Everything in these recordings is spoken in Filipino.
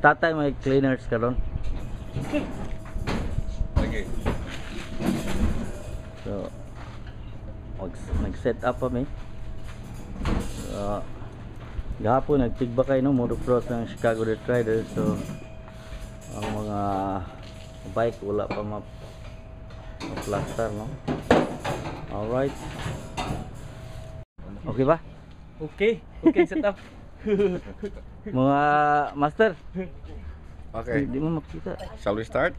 tatay may cleaners karon. Okay. So nag-set up kami. Gahapon nagtigbakay no motocross ng Chicago Dirt Riders. So ang mga bike wala pa ma-plaster no. Alright. Okay ba? Okay set up. Mga master. Okay. Hindi mo makita. Shall we start?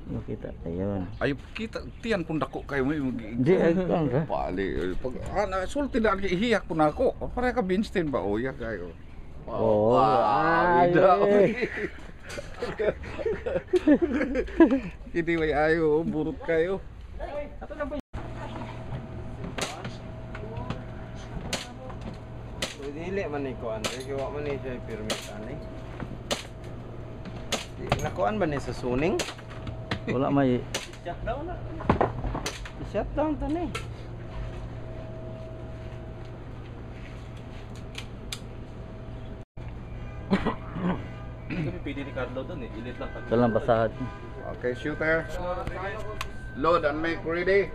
Makita. Ayun. Ayo kita tiyan pun dako kayo mo. Hindi ang ka. Pali pag sulti na ihiyak pun ako. Para ka Binstein ba oya kayo. Oh, ay. Hindi way ayo burot kayo. Dili man ni kuan, gawa man ni siya permit ani. Nakuan ba ni sa suning? Wala may Shutdown na. Shutdown ta ni. Kami pwede ni Carlo doon eh, ilit lang. walang basahan. Okay, shooter. Load and make ready.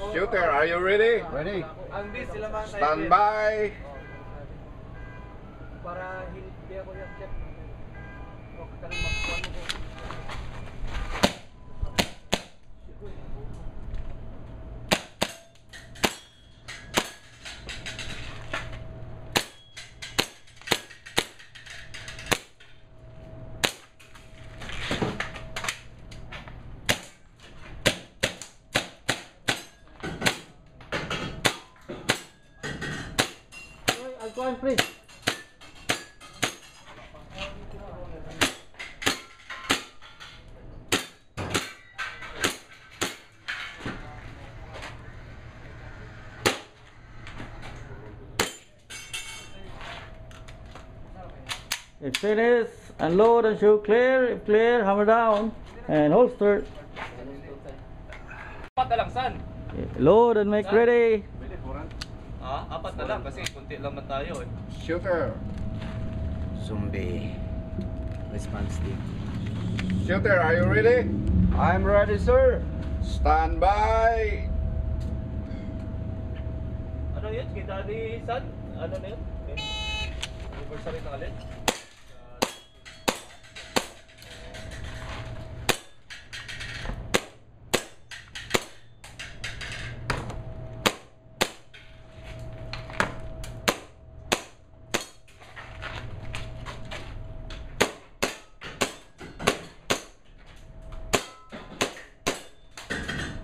Shooter, are you ready? Ready? Stand by. Para hindi ako yung step. Okay ka lang magkuhan mo. Alcohol free. If finished, unload and shoot clear. If clear, hammer down and holster. Apat na lang san? Load and make ready. Apat na lang kasi kunti lang man tayo eh. Shooter. Zombie. Response team. Shooter, are you ready? I'm ready, sir. Stand by. Ano yun? Kita ni San? Ano na yun? Anniversary ng alin?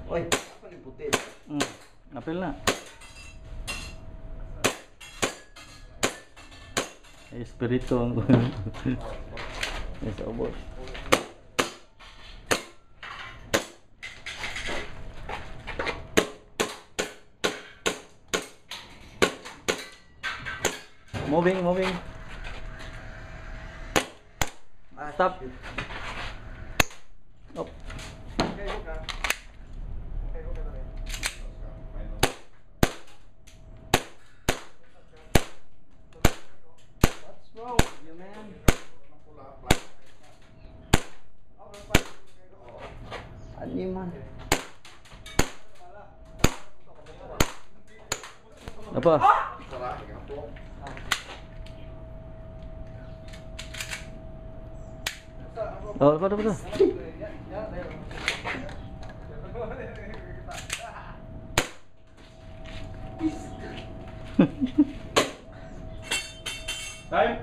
Oy, apa ni puti? Apel na. Espiritu ang yes, obos. Moving. Stop. Up. What's wrong with you, man? Ani man. Apa? Oh, apa? Time.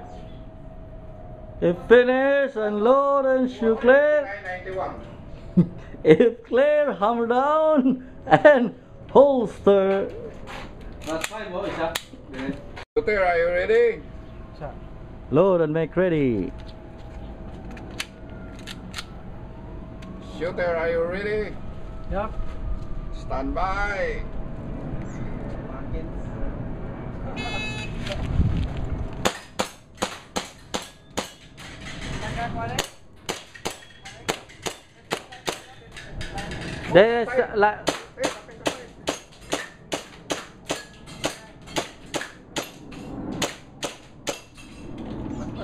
If finished, unload and shoot clear. 991. If clear, hammer down and holster. That's fine, boy. Isa. Shooter, are you ready? Load and make ready. Shooter, are you ready? Yup. Stand by. There's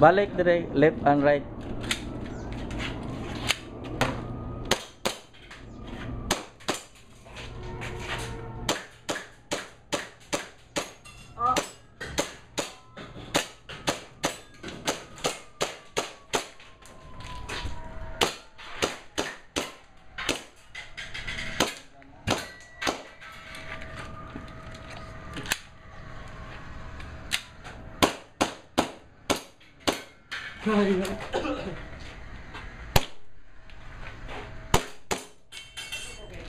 balik dire left and right.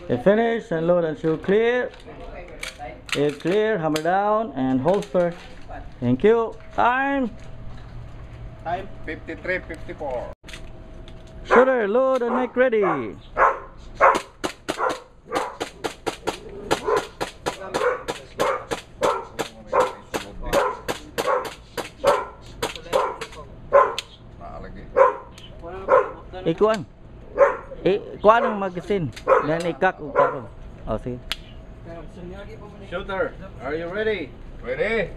If finished, and load and shoe clear. If clear, hammer down and holster. Thank you. Time. Time 53, 54. Shooter, load and make ready. Ikuan. Ikuan ang magazine. Then ikak og taro. Oh, sige. Shooter, are you ready? Ready?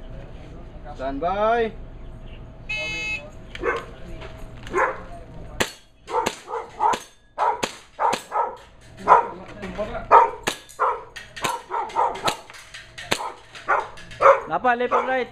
Stand by. Napa, left and right.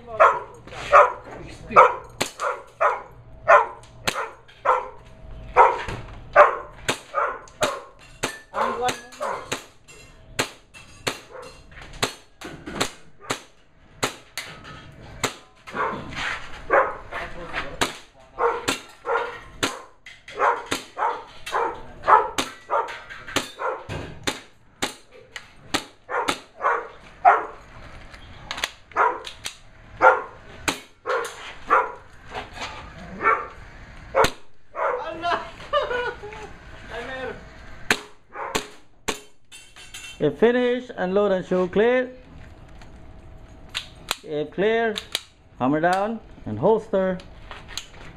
If finished, unload and shoe clear. If clear, hammer down and holster.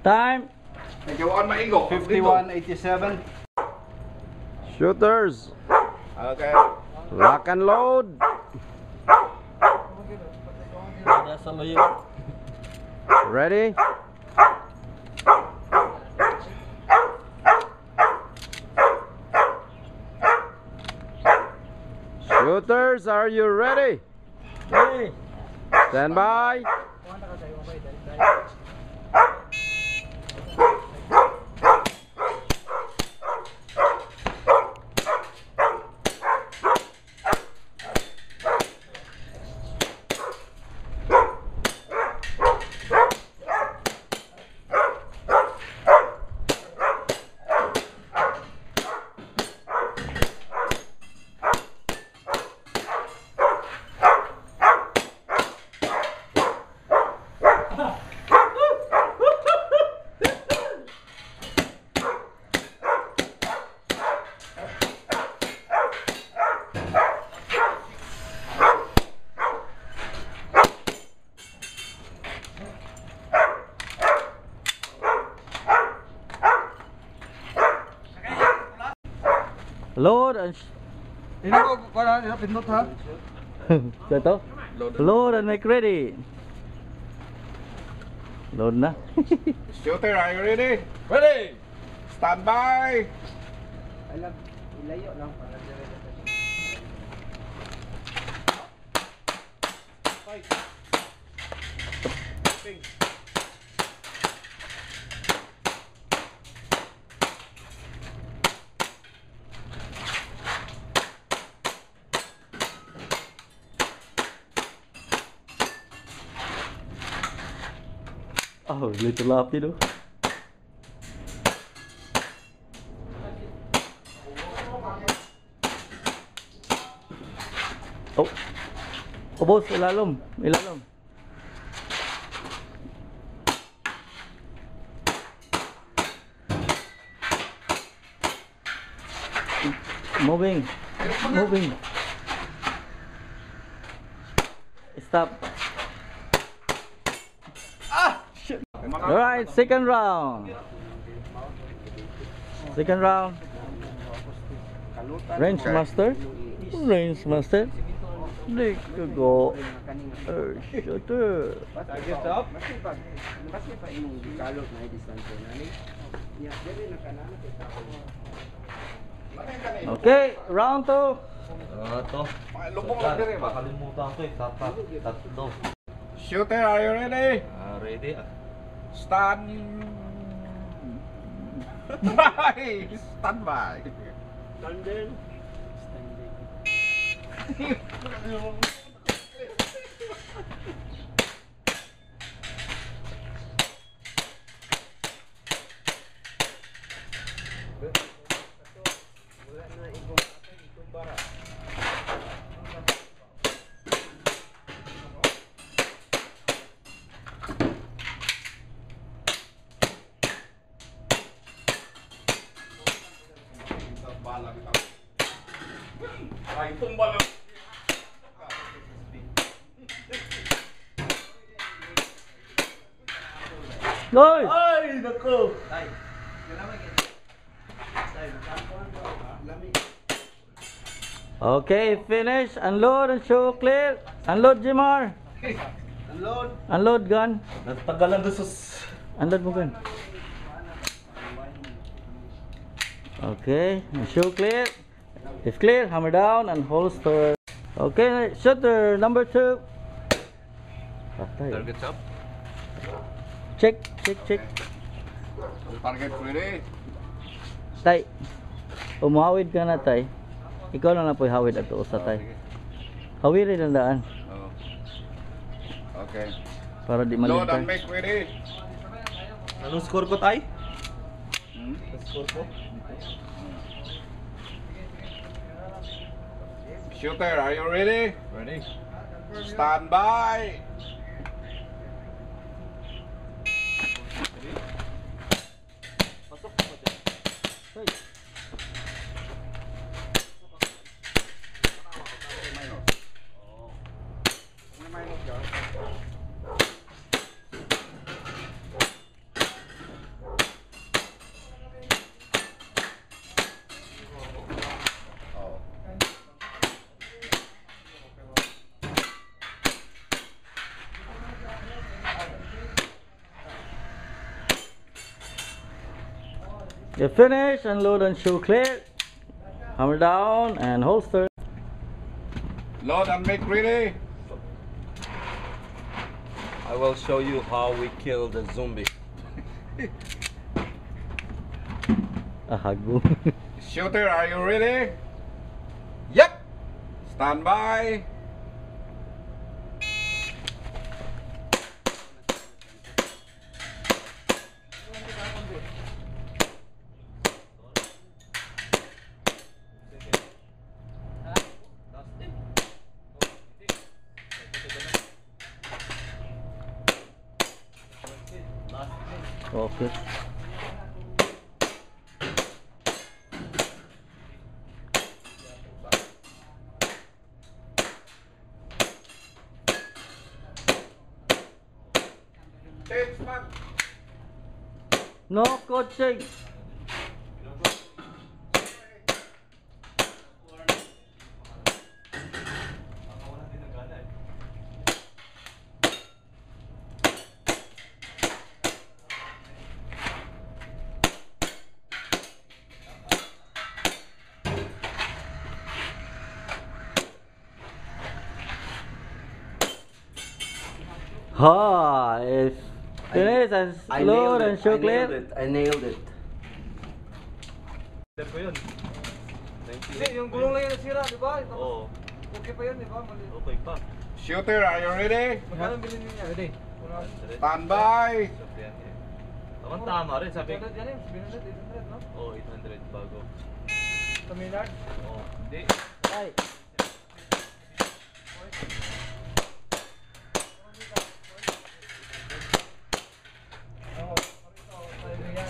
Time. Nagawaan maigo. 5187. Shooters, Okay. lock and load. Ready? Shooters, are you ready? Hey. Stand by. Load and Hindi ko para pindot ha. Ito. Load and make ready. Load na. Shooter, are you ready? Ready. Stand by. Ilayo lang para Oh, little lapid oh. Oh. Oh, boss, ilalim. Ilalim. Moving. Moving. Stop. Alright, second round. Second round. Kalutan. Range master. Range master. Di ka go. Shooter. Target up. Masih pa imong gikalot na distansya nani. Ya, dili na kanana kay tao. Okay, round 2. Ito. Lubong lang dire ba? Makalimutan ko eh. Tatlo. Shooter, are you ready? Ready? Stand by. Stand by. Thunder. Ay, tumba lang. Goal! Ay, nako! Okay, finish. Unload and show clear. Unload, Jimar. Unload. Unload gun. Natagalan doon sa... Unload mo gun. Okay, and show clear. If clear, hammer down and holster. Okay, shooter number 2. Patay. Target up. Check, check, check. Target ready. Tay. Umawid ka na, tay. Ikaw lang na po hawid at usa, tay. Hawirin ang daan Oh. Okay. para di Load malintay. and make ready. Anong score ko, Tay? Hmm? Anong score ko? Shooter, are you ready? Ready? Stand by. You finish, unload and show clear. Hammer down and holster. Load and make ready. I will show you how we kill the zombie. Ahago. Shooter, are you ready? Yep. Stand by. Okay. Change back. No coaching. Ha, if finish and load and show clear. I nailed it. Tip ko yun. Hindi, yung gulong lang yung nasira, di ba? Oo. Okay pa yun, di ba? Mali. Okay pa. Shooter, are you ready? Magkano bilhin niya? Ready? Stand by. Tama rin, sabi. 800 yan eh, 800, no? Oo, 800 bago. Sa Maynard? Oo. Hindi. Ay. Oo. Sabi yan.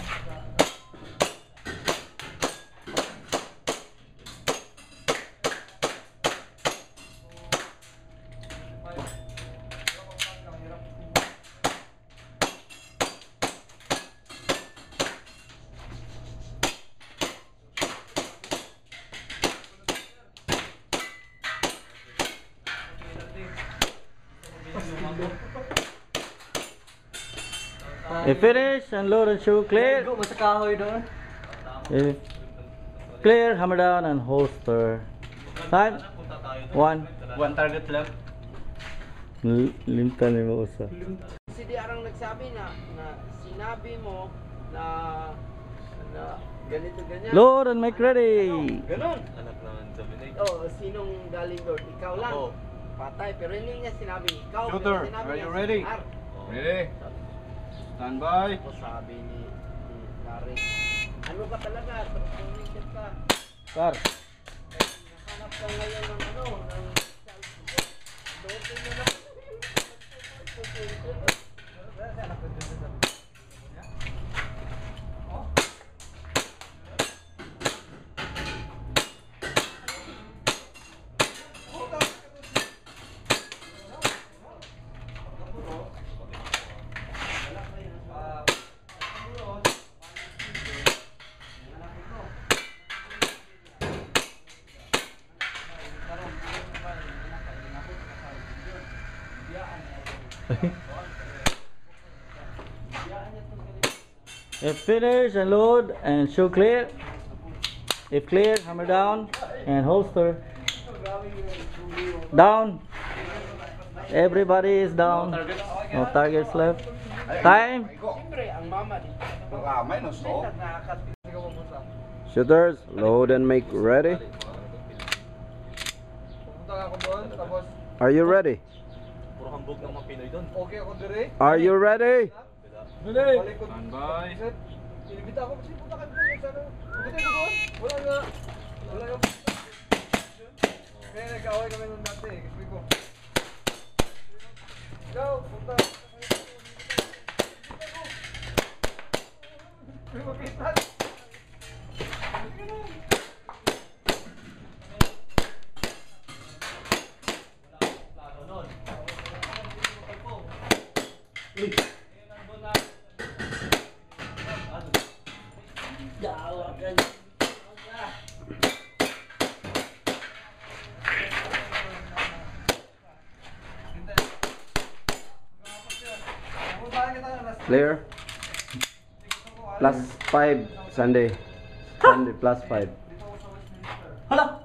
If finish, unload and shoot clear. Go mo sa kahoy doon. If clear, hammer down and holster. Time. Punta tayo doon. One. One target left. Limtan mo usa. Si Di Arang nagsabi na sinabi mo na ganito ganyan. Load and make ready. Ganon. Anak naman sa Binay. Oh, sinong galing doon? Ikaw lang. Ako. Patay. Pero hindi niya sinabi ikaw. Shooter, pero sinabi are niya you si ready? Ar. Ready? Stand by. Ako sabi ni Larry. Ano ka talaga? Transformation ka. Sir. Nahanap ka ngayon ng ano, ng self-support. Doon mo na. If finish, unload and shoot clear. If clear, hammer down and holster. Down. Everybody is down. No targets left. Time. Siyempre, ang mama dito. Ramay no so. Shooters, load and make ready. Pupunta ako doon, tapos Are you ready? Puro hambog ng mga Pinoy doon. okay ako dire. Are you ready? Balik ko. Stand by. Inibita ako, kasi punta ka doon. Sana, punta ko doon. Wala nga. Wala nga. Kaya nag-away kami nung dati. Kasi ko. Ikaw, punta. May makita. Clear? Plus 5 Sunday. Sunday plus 5. Hala.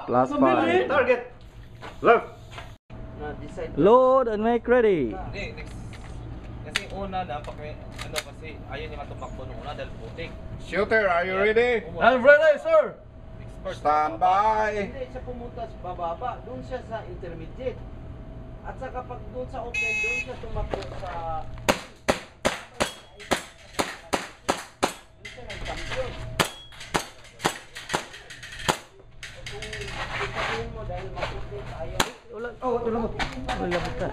Plus 5. Target. Left. Na-decide. Load and make ready. Hindi, next. Kasi una na, ano kasi ayaw niya matumakbo nung una dahil putik. Shooter, are you ready? I'm ready, sir. Stand by. Hindi siya pumunta sa bababa. Doon siya sa intermediate. At saka pag doon sa open, doon siya tumakbo sa... Doon siya nag-champion. Kung sabihin mo dahil maputi tayo. Oh, tulungan mo. Wala ka.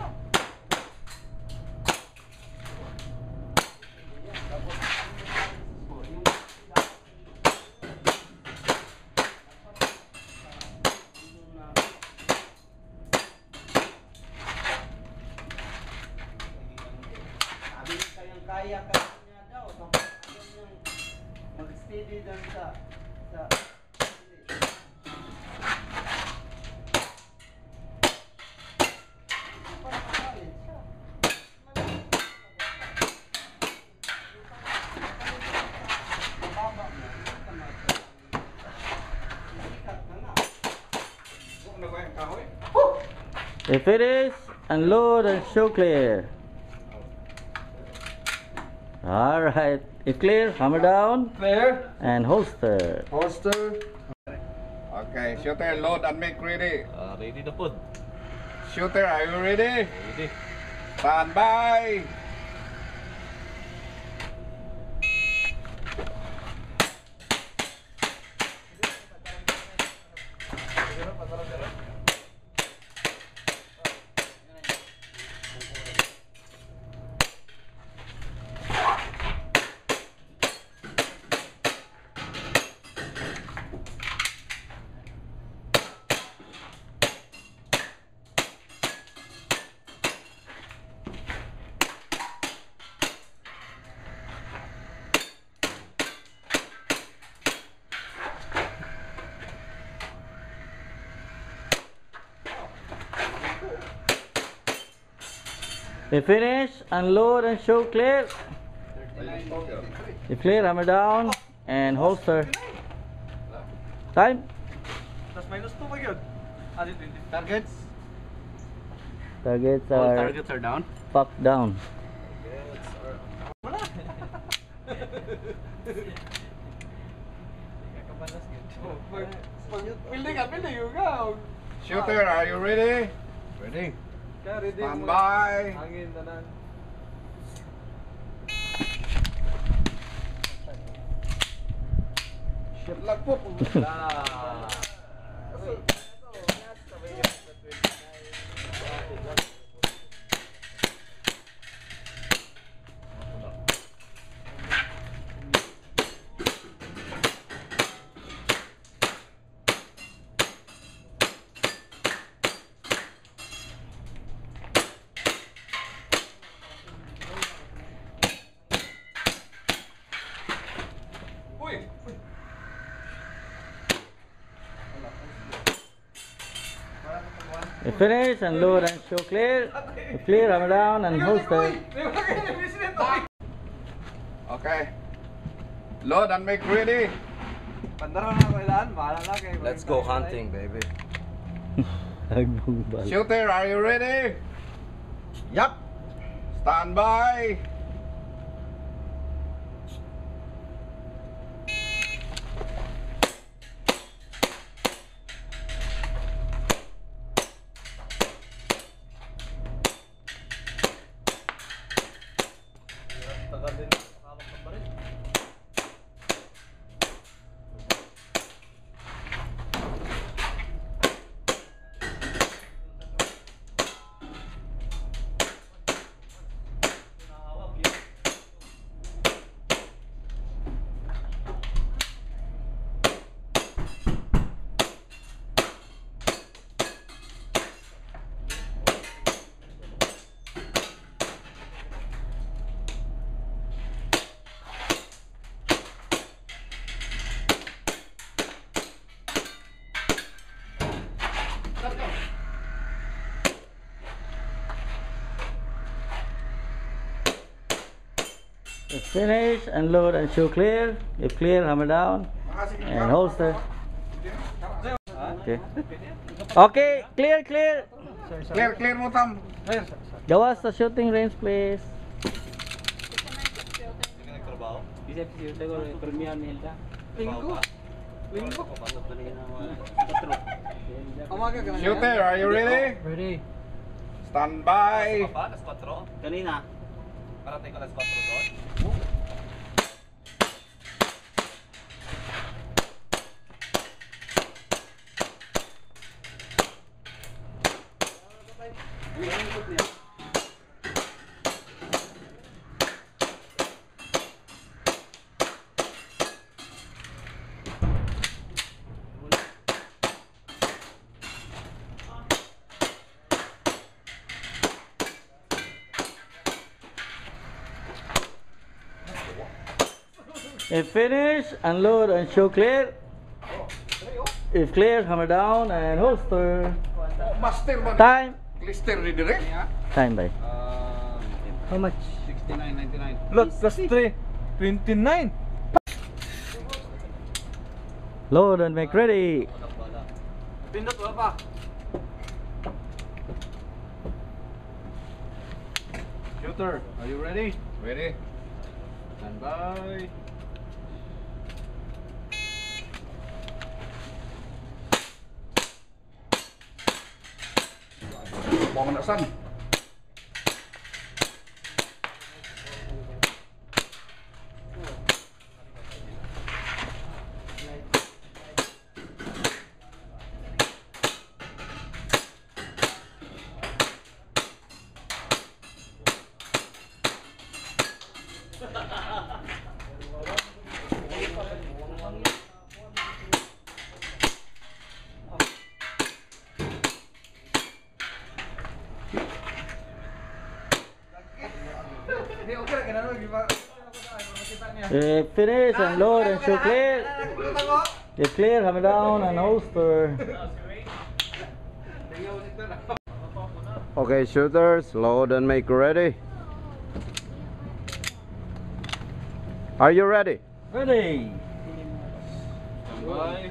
Sabi kayang kaya niya daw. Tapos ayaw niyang mag-steady doon sa... If it is, unload and show clear. Alright. If clear, hammer down Clear. and holster. Holster. Okay, shooter, load and make ready. Ready na po. Shooter, are you ready? Ready. Stand by. If finish, unload and show clear. If clear, hammer down and holster. Time. Tas minus 2 ba yun? Ano 20? Targets? Targets All are targets are down. fucked down. Building ka, building yung ka. Shooter, are you ready? Ready? Kaya ready Stand mo. by. Hangin, tanan. Lagpo. Uy! If finish, unload and show clear. If clear, hammer down and holster. Okay. Load and make ready. Pandara na kailan, bahala na kayo. Let's go hunting, baby. Agbugbal. Shooter, are you ready? Yup. Stand by. Tagal din hawak ng baril. Nahawak yun. If finish, unload and show clear. If clear, hammer down and holster. Okay. Okay, clear, clear. Clear, clear mo tam. Gawas sa shooting range, please. Hindi ka nagtrabaho? Isip siya tayo premium nila. Linggo. Linggo. Papasok na rin. Umaga ka na. Shooter, are you ready? Ready. Stand by. Pa, alas 4? Kanina. Parating ka alas 4 doon? If finish, unload and show clear. If clear, hammer down and holster. Master man. Time. Clister ni direct. Time by. How much? 69.99. Lot plus 3. 29. Load and make ready. Pindot wala pa. Shooter, are you ready? Ready. Stand by. Buang nak san. Hindi, okay na. Kinano, giba. If finish, unload and show clear. If clear, hammer down and holster. Okay, shooters, load and make ready. Are you ready? Ready. Bye.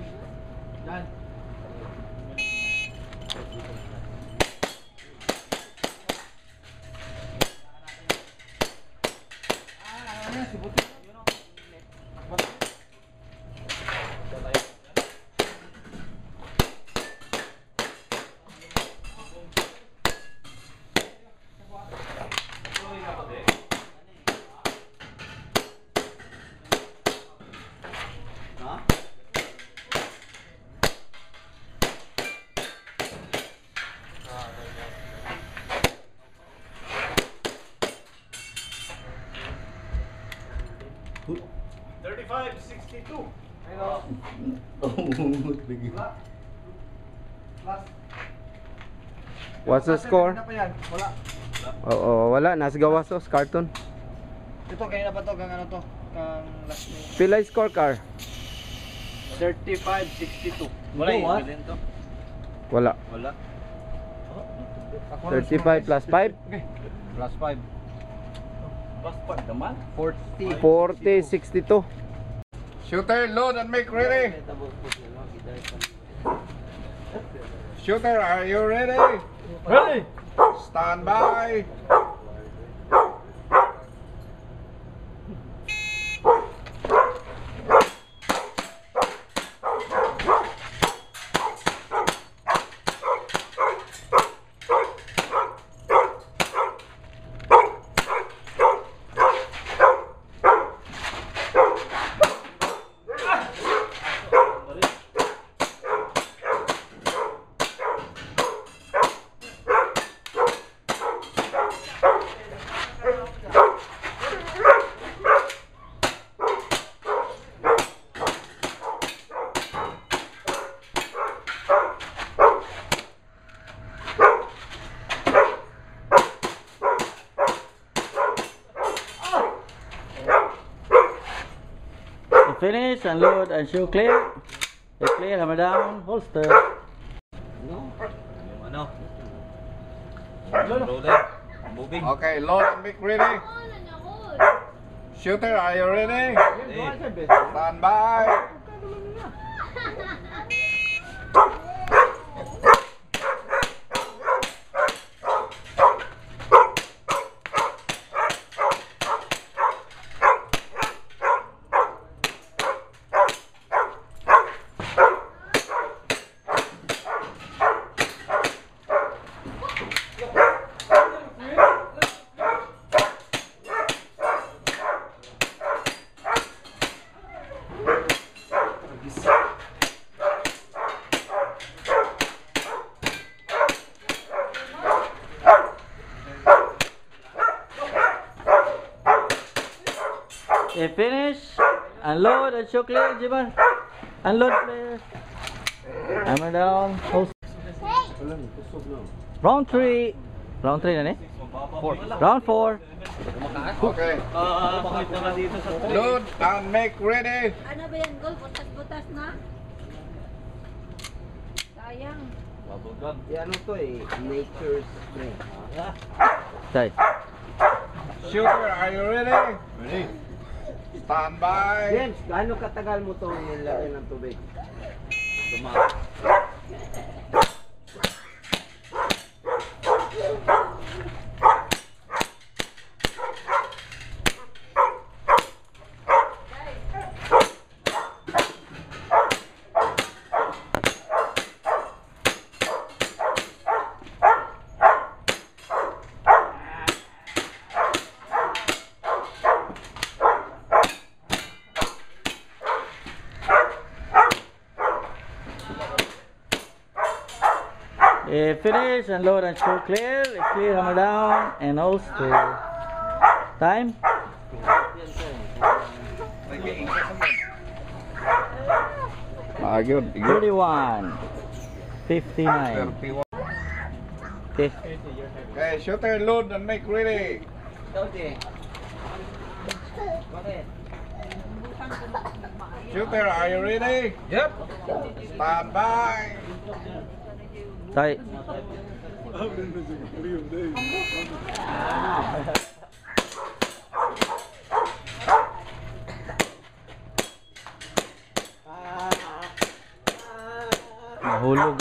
What's the score? Kanina pa yan. Wala. Oo, wala. Nasa gawasos, carton. Ito, kanina pa to, kang ano to? Kang last name. Pilay score car? 35-62. Wala yung what? bilhin to. Wala. Wala. 35 plus 5? Plus 5. Passport naman. 40. 40, 62. Shooter, load and make ready. Shooter, are you ready? Ready. Stand by. Finish, unload and shoe clear. It's clear, hammer down, holster. Ano? Roller. Moving. Okay, load and make ready. Shooter, are you ready? Stand by. Finish, unload and shoe clear, Jiman. Unload please. Hammer down, holster. Round 3. Round 3 na ni? Round 4. Okay, Bakit naman dito sa load and make ready. Ano ba yan, Gol? Butas-butas na? Sayang. Yan ano to eh. Nature's spring. Say. Shooter, are you ready? Ready. Stand by. James, gaano katagal mo to nilagay ng tubig? Finish, unload and shoe clear. It's clear, hammer down and holster. Time? Good. 31. 59. 31. Okay. Okay, shooter, load and make ready. Shooter, are you ready? Yep. Stand by. Say. Nahulog.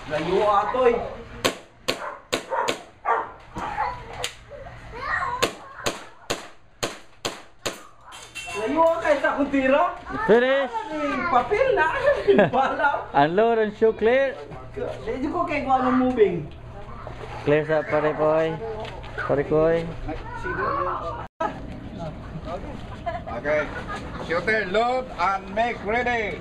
Layo atoy. Layo kahit akong tira. Finish. Papel na. Bala. Unload and show clear. Hindi ko kay kung anong moving. Clear sa Parikoy. Parikoy. Okay. Shooter, load and make ready.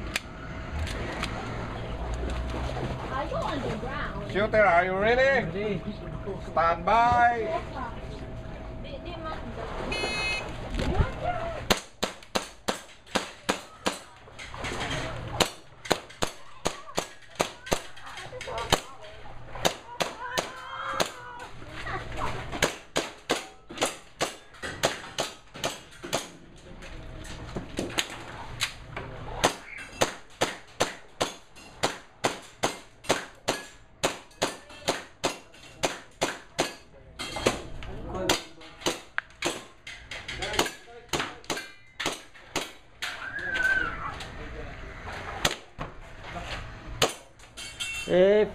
Are you on the ground? Shooter, are you ready? Stand by. Di man.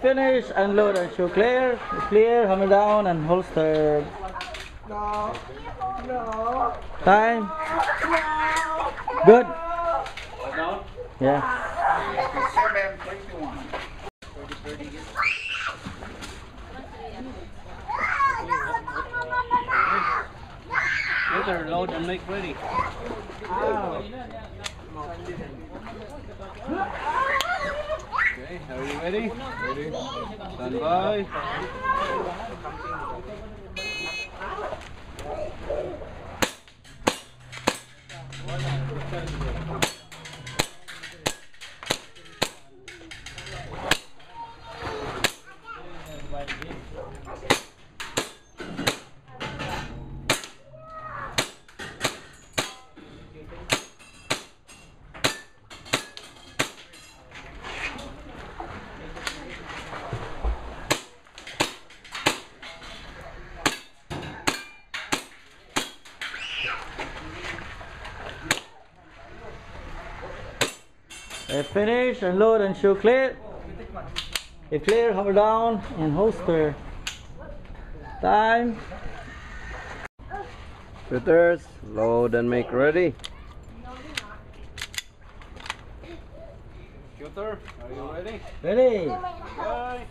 Finish, unload and show clear. Clear, hammer down and holster. No. No. Time. Good. Yeah. 7:21. Shooter, load and make ready. Okay, are you ready? Ready. Stand by. Finish, unload and show clear. If clear, hammer down and holster. Time. Shooters, load and make ready. Shooter, are you ready? Ready. Bye.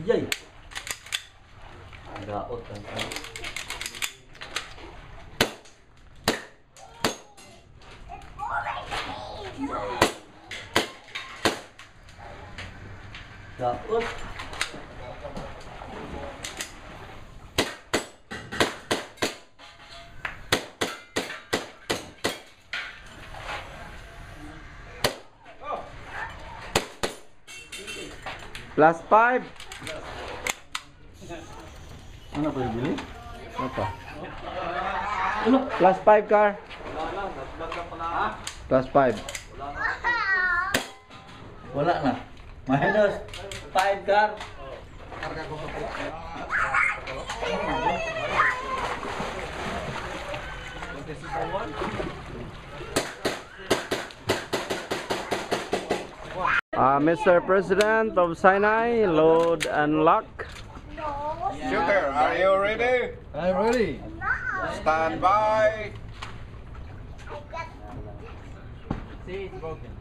Yay. Gaot ang gaot. +5. Ano ba yung bili? Apa? +5 car. +5. Wala na. Minus 5 car. Mr. President of Sinai, load and lock. Shooter, are you ready? I'm ready. Stand by. See, it's broken.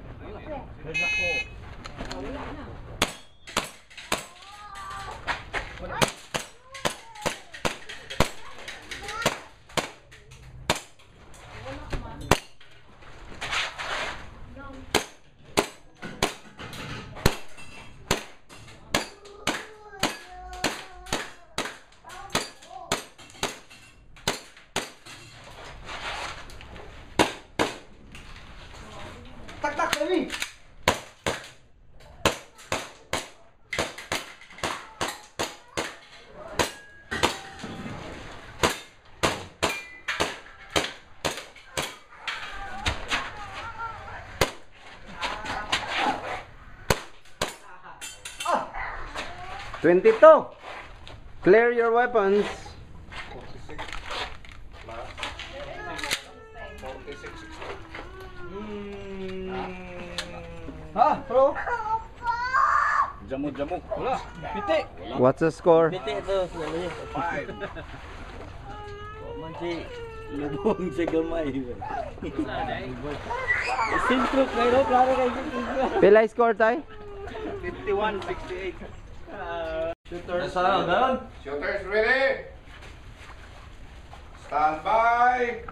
There's a hole. Tak tak ini. Ah. 22. Clear your weapons. Ha, bro. Jamu-jamu. Wala. Piti. What's the score? Piti ito. Five. Man si lubong sa gamay. Sintruk na ito. Klaro kayo sintruk. Pila score tay? 51-68. Shooter sa dalan. Shooters ready. Stand by.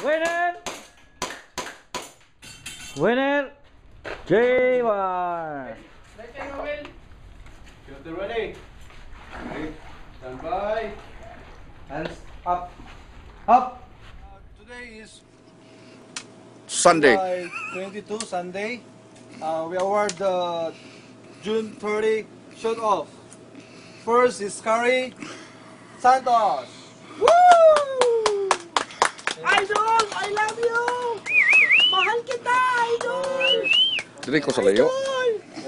Winner! Winner! J-Bar! Shooter ready. Stand by. Hands up. Up. Today is Sunday. July 22 Sunday. We award the June 30 shoot off. First is Curry Santos. Woo! Idol, I love you. Mahal kita, Idol. Dili ko sa layo.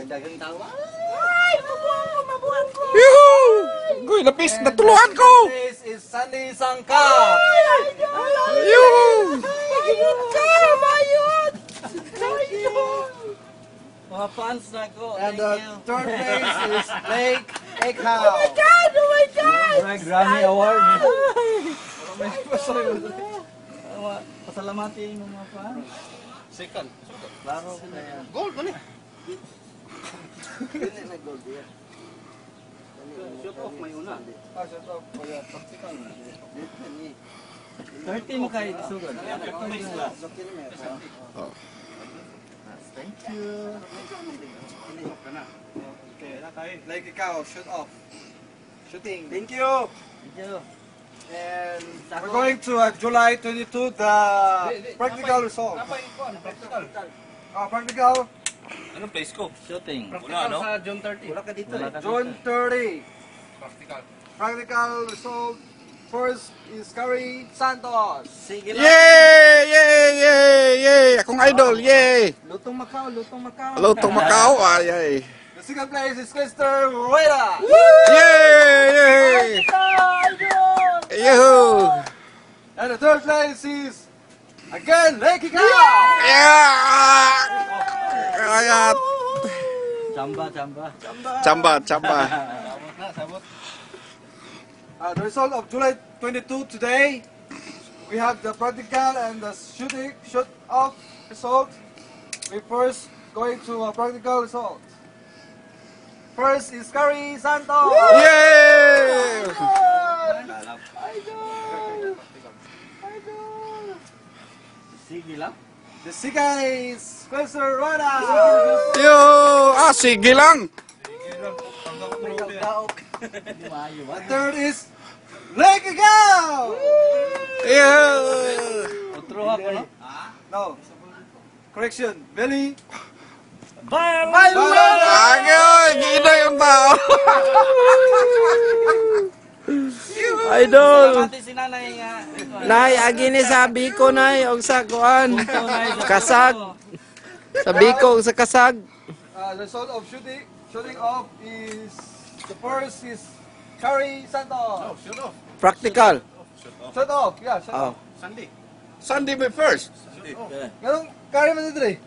Dagang tawa. Ay, mabuhan ko. Yuhu! Goy, lapis, natuluhan ko! This is Sunny Sangka. Yuhu! Mga fans na ko. And Thank the you. third place is Lake Ekhao. Oh my God! Grammy Award. Second. Pasalamati mo mga fans. Klaro ko na yan. Gold man eh. Shoot off may una. Shoot off. Oh yeah, practical. 30 mo kayo isugod. Ito may last. Thank you. Okay, Lake Ekhao, shoot off. Shooting. Thank you. Thank you. And we're going to July 22, the practical result. Practical. Anong place ko? Shooting. Wala, no? Sa June 30. Wala ka dito. June 30. Practical result. First is Curry Santos. Sige lang. Yay! Yay! Yay! Yay! Akong idol, yay! Lutong Macau, Lutong Macau. Lutong Macau, ay, ay. The second place is Mr. Rueda. Yay! Yay! Yuhu! And the third place is again Lake Ekhao. Yeah! Kaya, Chamba, chamba. chamba, chamba. The result of July 22 today, we have the practical and the shoot off result. We first going to a practical result. First is Curry Santos. Yay! Sige lang. The second is Spencer Rona. Yo! Sige lang! The third is Lake Ekhao. Yeah! Otro ako, no? No. Correction. Belly. Agay, gina yung tao. Idol. Pati si nanay nga. Nay, agi ni sa Biko, Nay. Og sa kuan. Kasag. Sa Biko, og sa kasag. The result of shooting off is the first is Curry Santos. Practical. Shut off, yeah, shut Oh. off. Sunday may first. Ganun, Curry man dito eh.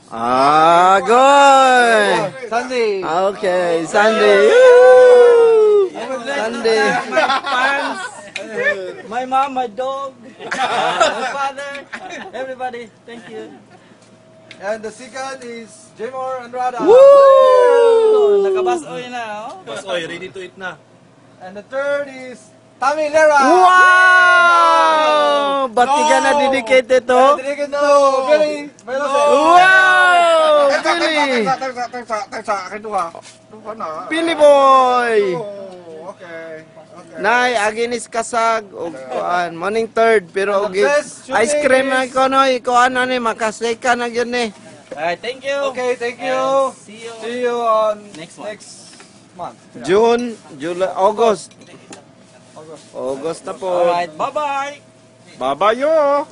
Ah, good. Sunday. Okay, Sunday. Woo! Sunday. Fans, my mom, my dog, my father, everybody. Thank you. And the second is Jemor Andrada. Woo! Nakabasoy na, oh. Boss, oy, ready to eat na. And the third is Tommy Lera. Wow! Ba't di ka na dedicated to? Dedicated to Billy Melose. Wow! Billy! Tagsa, akin duha. Duha na. Billy boy! Oh, okay. Nay, aginis kasag og kuan, morning third pero og ice cream na ko no, kuan na ni makaseka na gyud ni. Alright, thank you. Okay, thank you. See you. See you on Next month. next month. June, July, August. August na po. Alright, bye-bye. Babayo!